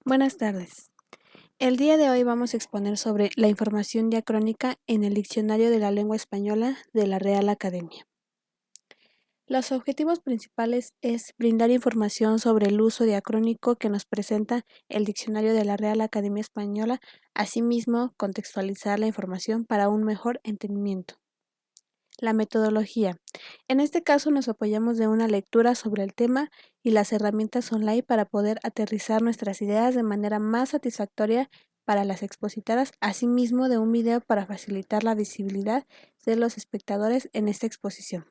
Buenas tardes. El día de hoy vamos a exponer sobre la información diacrónica en el Diccionario de la Lengua Española de la Real Academia. Los objetivos principales es brindar información sobre el uso diacrónico que nos presenta el Diccionario de la Real Academia Española, asimismo contextualizar la información para un mejor entendimiento. La metodología. En este caso nos apoyamos de una lectura sobre el tema y las herramientas online para poder aterrizar nuestras ideas de manera más satisfactoria para las expositoras, asimismo de un video para facilitar la visibilidad de los espectadores en esta exposición.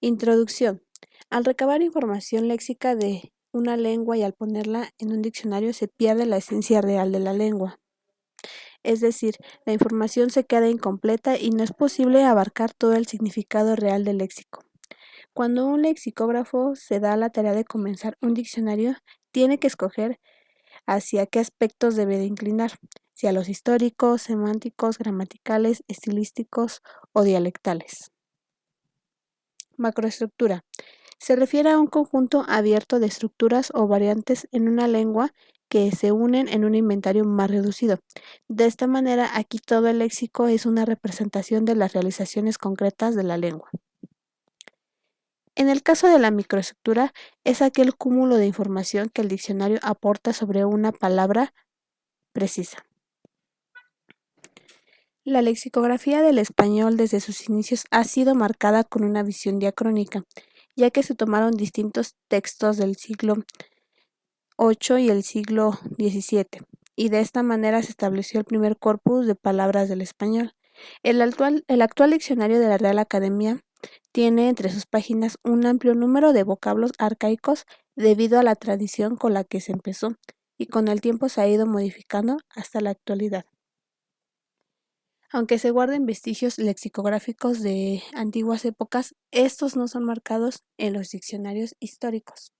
Introducción. Al recabar información léxica de una lengua y al ponerla en un diccionario se pierde la esencia real de la lengua. Es decir, la información se queda incompleta y no es posible abarcar todo el significado real del léxico. Cuando un lexicógrafo se da la tarea de comenzar un diccionario, tiene que escoger hacia qué aspectos debe de inclinar, si a los históricos, semánticos, gramaticales, estilísticos o dialectales. Macroestructura. Se refiere a un conjunto abierto de estructuras o variantes en una lengua que se unen en un inventario más reducido. De esta manera, aquí todo el léxico es una representación de las realizaciones concretas de la lengua. En el caso de la microestructura, es aquel cúmulo de información que el diccionario aporta sobre una palabra precisa. La lexicografía del español desde sus inicios ha sido marcada con una visión diacrónica, ya que se tomaron distintos textos del siglo VIII y el siglo XVII, y de esta manera se estableció el primer corpus de palabras del español. El actual diccionario de la Real Academia tiene entre sus páginas un amplio número de vocablos arcaicos debido a la tradición con la que se empezó y con el tiempo se ha ido modificando hasta la actualidad. Aunque se guarden vestigios lexicográficos de antiguas épocas, estos no son marcados en los diccionarios históricos.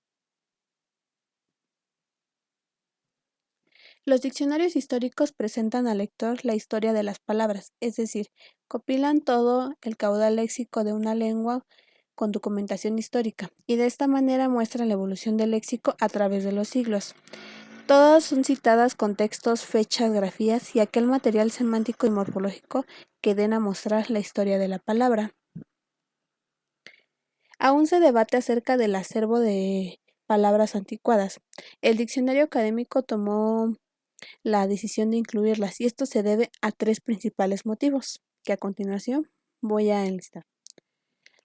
Los diccionarios históricos presentan al lector la historia de las palabras, es decir, compilan todo el caudal léxico de una lengua con documentación histórica, y de esta manera muestran la evolución del léxico a través de los siglos. Todas son citadas con textos, fechas, grafías y aquel material semántico y morfológico que den a mostrar la historia de la palabra. Aún se debate acerca del acervo de palabras anticuadas. El diccionario académico tomó la decisión de incluirlas y esto se debe a tres principales motivos, que a continuación voy a enlistar.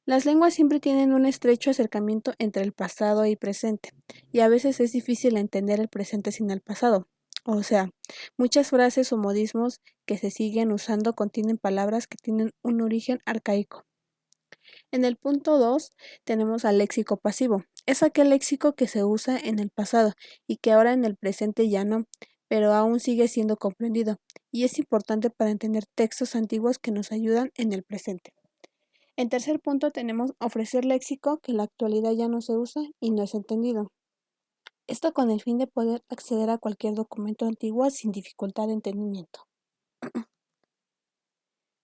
Las lenguas siempre tienen un estrecho acercamiento entre el pasado y presente, y a veces es difícil entender el presente sin el pasado. O sea, muchas frases o modismos que se siguen usando contienen palabras que tienen un origen arcaico. En el punto 2 tenemos al léxico pasivo. Es aquel léxico que se usa en el pasado y que ahora en el presente ya no, pero aún sigue siendo comprendido, y es importante para entender textos antiguos que nos ayudan en el presente. En tercer punto tenemos ofrecer léxico que en la actualidad ya no se usa y no es entendido. Esto con el fin de poder acceder a cualquier documento antiguo sin dificultad de entendimiento.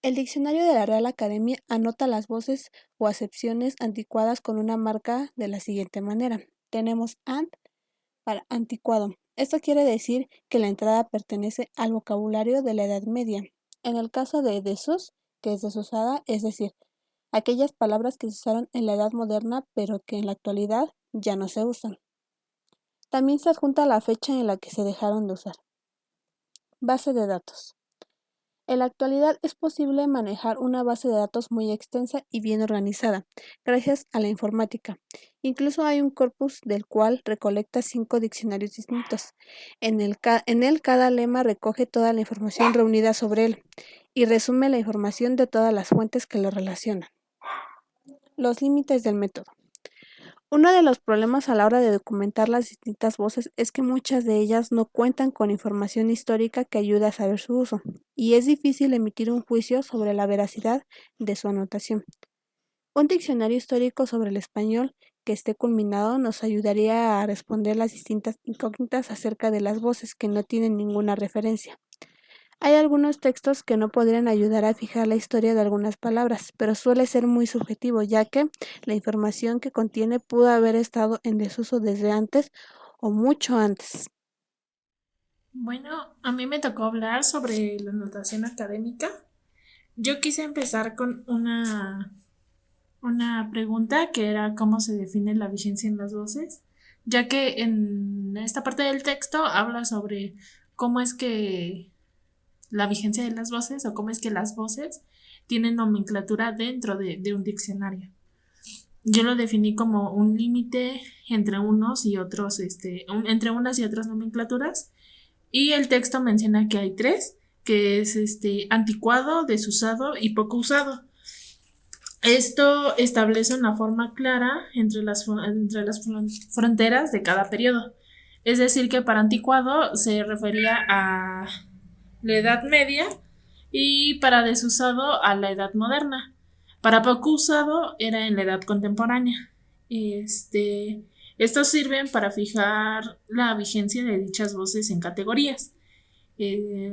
El diccionario de la Real Academia anota las voces o acepciones anticuadas con una marca de la siguiente manera. Tenemos ant para anticuado. Esto quiere decir que la entrada pertenece al vocabulario de la Edad Media. En el caso de desus, que es desusada, es decir, aquellas palabras que se usaron en la Edad Moderna pero que en la actualidad ya no se usan. También se adjunta la fecha en la que se dejaron de usar. Base de datos. En la actualidad es posible manejar una base de datos muy extensa y bien organizada, gracias a la informática. Incluso hay un corpus del cual recolecta 5 diccionarios distintos. En él cada lema recoge toda la información reunida sobre él y resume la información de todas las fuentes que lo relacionan. Los límites del método. Uno de los problemas a la hora de documentar las distintas voces es que muchas de ellas no cuentan con información histórica que ayude a saber su uso, y es difícil emitir un juicio sobre la veracidad de su anotación. Un diccionario histórico sobre el español que esté culminado nos ayudaría a responder las distintas incógnitas acerca de las voces que no tienen ninguna referencia. Hay algunos textos que no podrían ayudar a fijar la historia de algunas palabras, pero suele ser muy subjetivo, ya que la información que contiene pudo haber estado en desuso desde antes o mucho antes. Bueno, a mí me tocó hablar sobre la notación académica. Yo quise empezar con una pregunta que era cómo se define la vigencia en las voces, ya que en esta parte del texto habla sobre cómo es que la vigencia de las voces o cómo es que las voces tienen nomenclatura dentro de un diccionario. Yo lo definí como un límite entre unos y otros, entre unas y otras nomenclaturas. Y el texto menciona que hay tres, que es anticuado, desusado y poco usado. Esto establece una forma clara entre las fronteras de cada periodo. Es decir, que para anticuado se refería a la Edad Media y para desusado a la Edad Moderna. Para poco usado era en la Edad Contemporánea. Estos sirven para fijar la vigencia de dichas voces en categorías. Eh,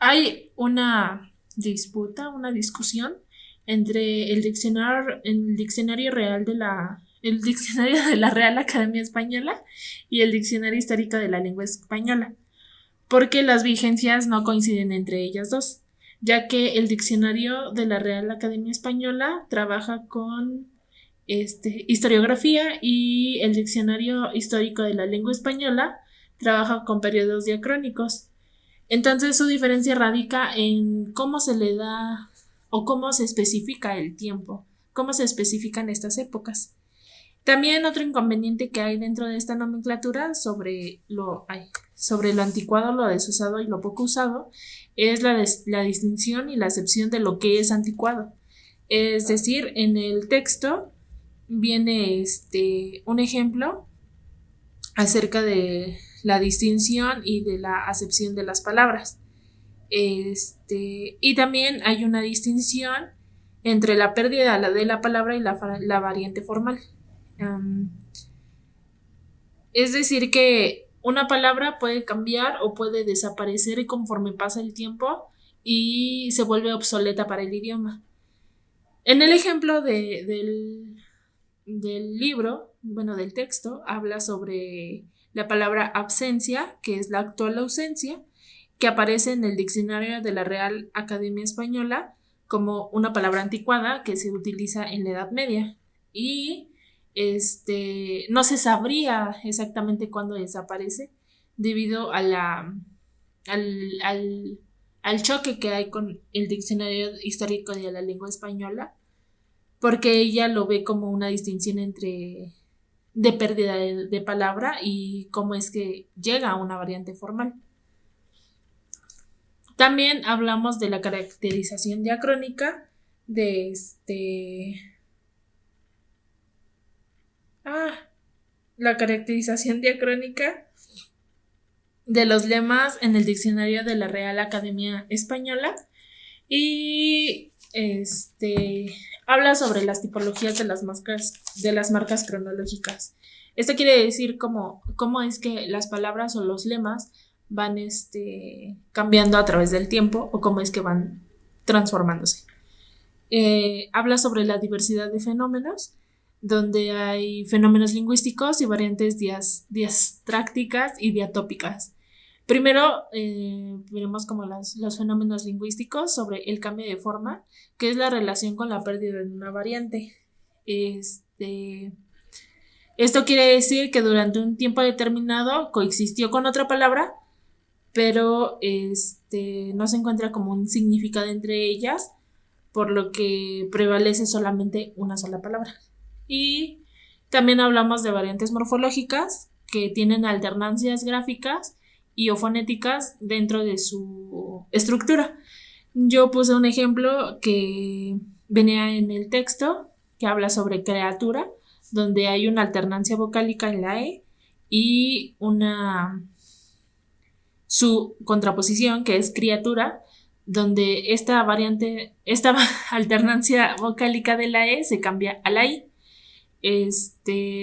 Hay una discusión entre el diccionario de la Real Academia Española y el diccionario histórico de la lengua española, porque las vigencias no coinciden entre ellas dos, ya que el diccionario de la Real Academia Española trabaja con historiografía y el diccionario histórico de la lengua española trabaja con periodos diacrónicos. Entonces su diferencia radica en cómo se le da o cómo se especifica el tiempo, cómo se especifican estas épocas. También otro inconveniente que hay dentro de esta nomenclatura sobre lo anticuado, lo desusado y lo poco usado es la distinción y la acepción de lo que es anticuado. Es decir, en el texto viene un ejemplo acerca de la distinción y de la acepción de las palabras. Y también hay una distinción entre la pérdida de la palabra y la variante formal. Um, es decir, que una palabra puede cambiar o puede desaparecer conforme pasa el tiempo y se vuelve obsoleta para el idioma. En el ejemplo del libro, bueno, del texto, habla sobre la palabra absencia, que es la actual ausencia, que aparece en el diccionario de la Real Academia Española como una palabra anticuada que se utiliza en la Edad Media. Y no se sabría exactamente cuándo desaparece debido al, al choque que hay con el diccionario histórico de la lengua española, porque ella lo ve como una distinción entre de pérdida de palabra y cómo es que llega a una variante formal. También hablamos de la caracterización diacrónica de la caracterización diacrónica de los lemas en el diccionario de la Real Academia Española y habla sobre las tipologías de las marcas cronológicas. Esto quiere decir cómo es que las palabras o los lemas van cambiando a través del tiempo o cómo es que van transformándose. Habla sobre la diversidad de fenómenos, donde hay fenómenos lingüísticos y variantes diastrácticas y diatópicas. Primero, veremos como los fenómenos lingüísticos sobre el cambio de forma, que es la relación con la pérdida de una variante. Esto quiere decir que durante un tiempo determinado coexistió con otra palabra, pero no se encuentra como un significado entre ellas, por lo que prevalece solamente una sola palabra. Y también hablamos de variantes morfológicas que tienen alternancias gráficas y o fonéticas dentro de su estructura. Yo puse un ejemplo que venía en el texto que habla sobre criatura, donde hay una alternancia vocálica en la E y su contraposición, que es criatura, donde esta alternancia vocálica de la E se cambia a la I.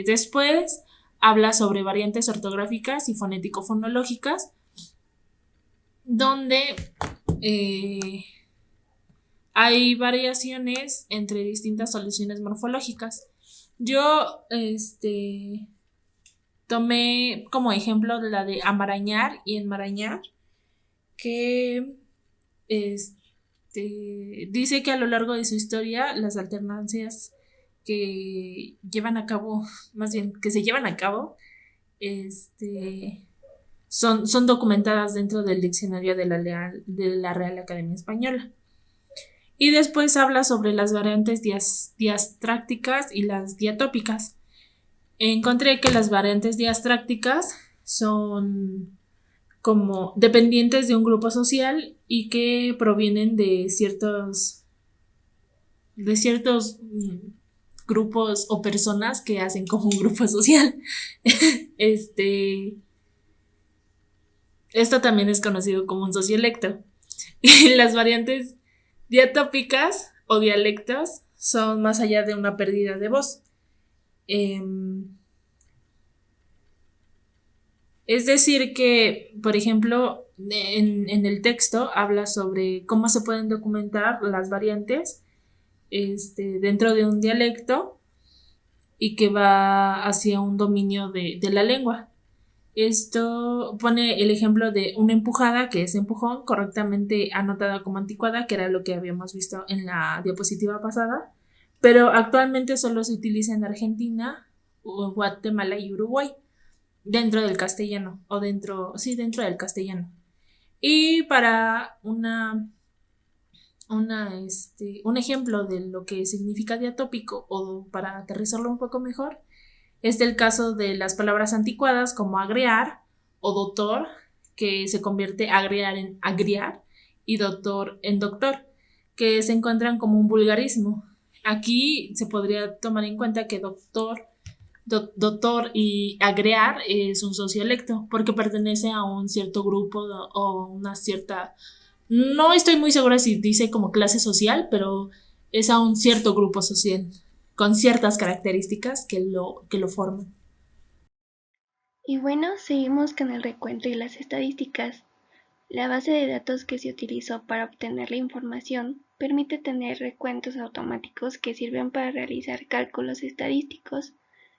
Después habla sobre variantes ortográficas y fonético-fonológicas, donde hay variaciones entre distintas soluciones morfológicas. Yo tomé como ejemplo la de amarañar y enmarañar, que dice que a lo largo de su historia las alternancias que llevan a cabo, más bien que se llevan a cabo, son documentadas dentro del diccionario de la Real Academia Española. Y después habla sobre las variantes diastrácticas y las diatópicas. Encontré que las variantes diastrácticas son como dependientes de un grupo social y que provienen de ciertos grupos o personas que hacen como un grupo social. este, Esto también es conocido como un sociolecto. Y las variantes diatópicas o dialectos son más allá de una pérdida de voz. Es decir que, por ejemplo, en el texto habla sobre cómo se pueden documentar las variantes dentro de un dialecto y que va hacia un dominio de la lengua. Esto pone el ejemplo de una empujada, que es empujón, correctamente anotada como anticuada, que era lo que habíamos visto en la diapositiva pasada, pero actualmente solo se utiliza en Argentina, Guatemala y Uruguay, dentro del castellano, dentro del castellano. Y para un ejemplo de lo que significa diatópico, o para aterrizarlo un poco mejor, es el caso de las palabras anticuadas como agrear o doctor, que se convierte agrear en agriar y doctor en doctor, que se encuentran como un vulgarismo. Aquí se podría tomar en cuenta que doctor y agrear es un sociolecto porque pertenece a un cierto grupo o una cierta, no estoy muy segura si dice como clase social, pero es a un cierto grupo social con ciertas características que lo forman. Y bueno, seguimos con el recuento y las estadísticas. La base de datos que se utilizó para obtener la información permite tener recuentos automáticos que sirven para realizar cálculos estadísticos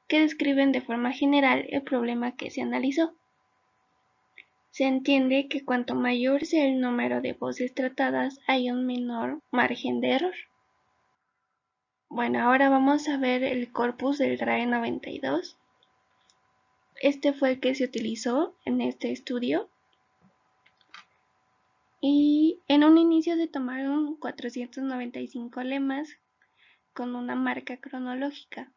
que describen de forma general el problema que se analizó. Se entiende que cuanto mayor sea el número de voces tratadas, hay un menor margen de error. Bueno, ahora vamos a ver el corpus del DRAE 92. Este fue el que se utilizó en este estudio. Y en un inicio se tomaron 495 lemas con una marca cronológica.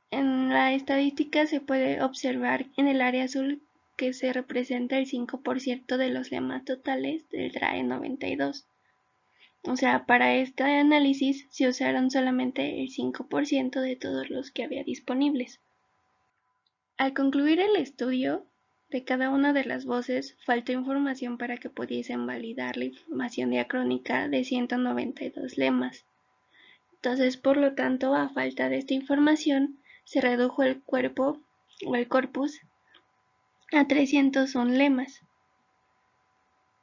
En la estadística se puede observar en el área azul que se representa el 5% de los lemas totales del DRAE 92. O sea, para este análisis se usaron solamente el 5% de todos los que había disponibles. Al concluir el estudio de cada una de las voces, faltó información para que pudiesen validar la información diacrónica de 192 lemas. Entonces, por lo tanto, a falta de esta información, se redujo el cuerpo o el corpus a 301 lemas.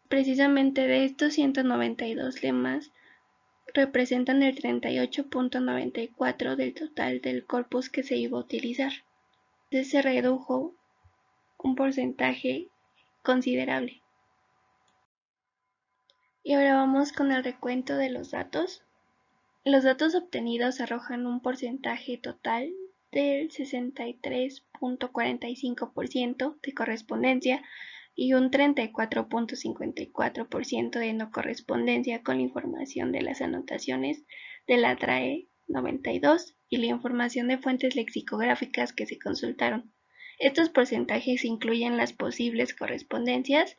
Precisamente de estos 192 lemas, representan el 38.94 del total del corpus que se iba a utilizar. Entonces se redujo un porcentaje considerable. Y ahora vamos con el recuento de los datos. Los datos obtenidos arrojan un porcentaje total del 63.45% de correspondencia y un 34.54% de no correspondencia con la información de las anotaciones de la DRAE 92 y la información de fuentes lexicográficas que se consultaron. Estos porcentajes incluyen las posibles correspondencias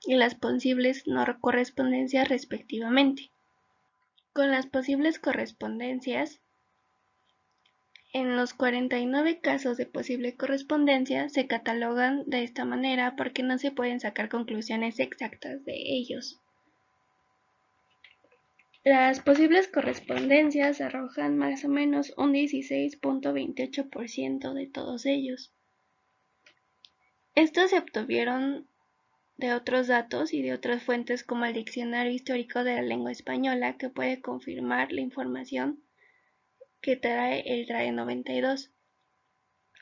y las posibles no correspondencias respectivamente. Con las posibles correspondencias, en los 49 casos de posible correspondencia se catalogan de esta manera porque no se pueden sacar conclusiones exactas de ellos. Las posibles correspondencias arrojan más o menos un 16.28% de todos ellos. Estos se obtuvieron de otros datos y de otras fuentes como el Diccionario Histórico de la Lengua Española, que puede confirmar la información que trae el DRAE 92.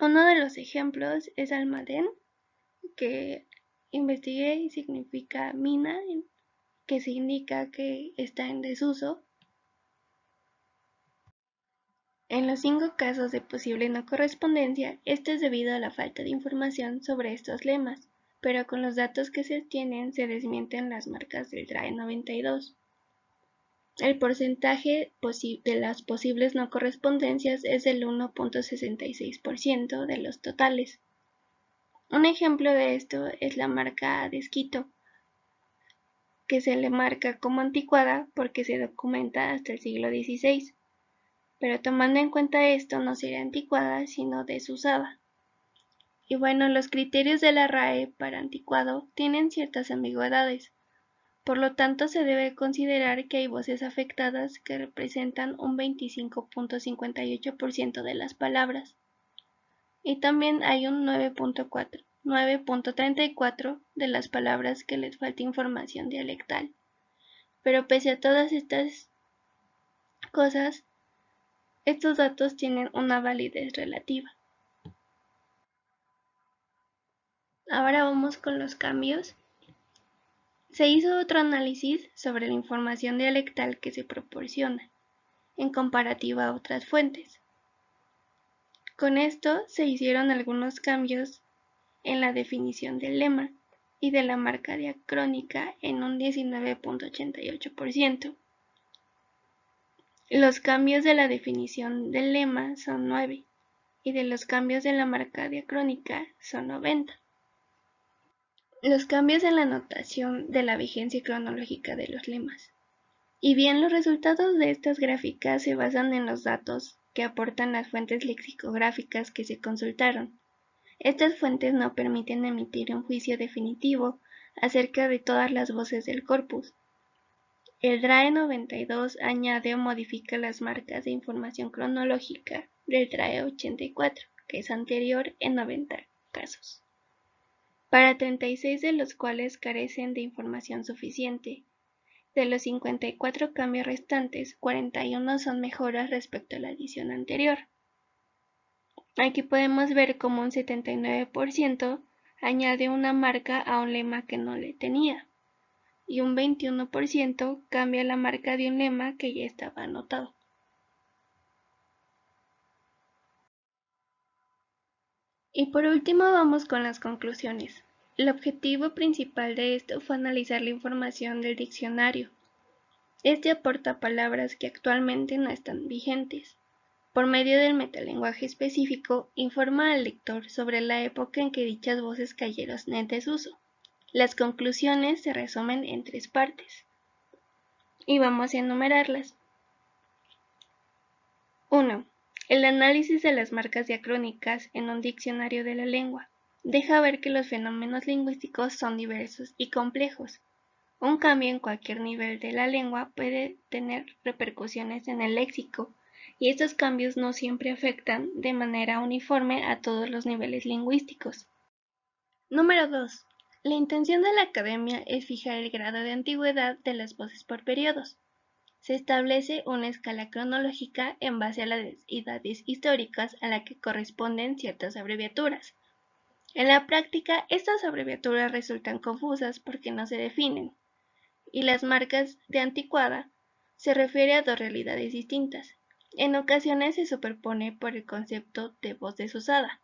Uno de los ejemplos es almadén, que investigué y significa mina, que se indica que está en desuso. En los 5 casos de posible no correspondencia, esto es debido a la falta de información sobre estos lemas, pero con los datos que se tienen se desmienten las marcas del DRAE 92. El porcentaje de las posibles no correspondencias es del 1.66% de los totales. Un ejemplo de esto es la marca de Esquito, que se le marca como anticuada porque se documenta hasta el siglo XVI, pero tomando en cuenta esto no sería anticuada sino desusada. Y bueno, los criterios de la RAE para anticuado tienen ciertas ambigüedades, por lo tanto se debe considerar que hay voces afectadas que representan un 25.58% de las palabras, y también hay un 9.34% de las palabras que les falta información dialectal. Pero pese a todas estas cosas, estos datos tienen una validez relativa. Ahora vamos con los cambios. Se hizo otro análisis sobre la información dialectal que se proporciona, en comparativa a otras fuentes. Con esto se hicieron algunos cambios en la definición del lema y de la marca diacrónica en un 19.88%. Los cambios de la definición del lema son 9 y de los cambios de la marca diacrónica son 90. Los cambios en la notación de la vigencia cronológica de los lemas. Y bien, los resultados de estas gráficas se basan en los datos que aportan las fuentes lexicográficas que se consultaron. Estas fuentes no permiten emitir un juicio definitivo acerca de todas las voces del corpus. El DRAE 92 añade o modifica las marcas de información cronológica del DRAE 84, que es anterior en 90 casos, para 36 de los cuales carecen de información suficiente. De los 54 cambios restantes, 41 son mejoras respecto a la edición anterior. Aquí podemos ver cómo un 79% añade una marca a un lema que no le tenía, y un 21% cambia la marca de un lema que ya estaba anotado. Y por último vamos con las conclusiones. El objetivo principal de esto fue analizar la información del diccionario. Este aporta palabras que actualmente no están vigentes. Por medio del metalenguaje específico, informa al lector sobre la época en que dichas voces cayeron en desuso. Las conclusiones se resumen en 3 partes, y vamos a enumerarlas. 1. El análisis de las marcas diacrónicas en un diccionario de la lengua deja ver que los fenómenos lingüísticos son diversos y complejos. Un cambio en cualquier nivel de la lengua puede tener repercusiones en el léxico, y estos cambios no siempre afectan de manera uniforme a todos los niveles lingüísticos. Número 2. La intención de la academia es fijar el grado de antigüedad de las voces por periodos. Se establece una escala cronológica en base a las edades históricas a la que corresponden ciertas abreviaturas. En la práctica, estas abreviaturas resultan confusas porque no se definen, y las marcas de anticuada se refiere a 2 realidades distintas. En ocasiones se superpone por el concepto de voz desusada.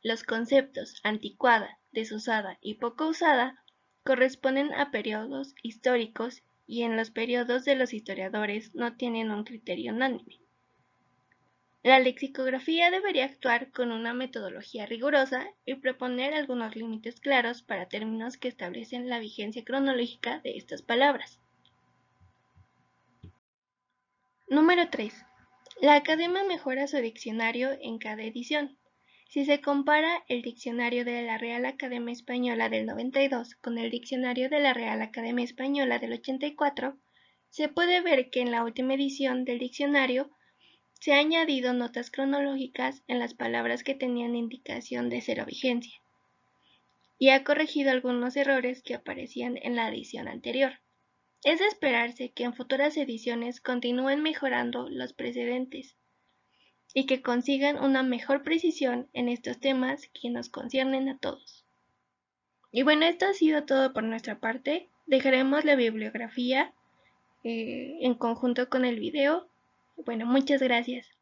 Los conceptos anticuada, desusada y poco usada corresponden a periodos históricos, y en los periodos de los historiadores no tienen un criterio unánime. La lexicografía debería actuar con una metodología rigurosa y proponer algunos límites claros para términos que establecen la vigencia cronológica de estas palabras. Número 3. La academia mejora su diccionario en cada edición. Si se compara el diccionario de la Real Academia Española del 92 con el diccionario de la Real Academia Española del 84, se puede ver que en la última edición del diccionario se han añadido notas cronológicas en las palabras que tenían indicación de cero vigencia, y ha corregido algunos errores que aparecían en la edición anterior. Es de esperarse que en futuras ediciones continúen mejorando los precedentes. y que consigan una mejor precisión en estos temas que nos conciernen a todos. Y bueno, esto ha sido todo por nuestra parte. Dejaremos la bibliografía en conjunto con el video. Bueno, muchas gracias.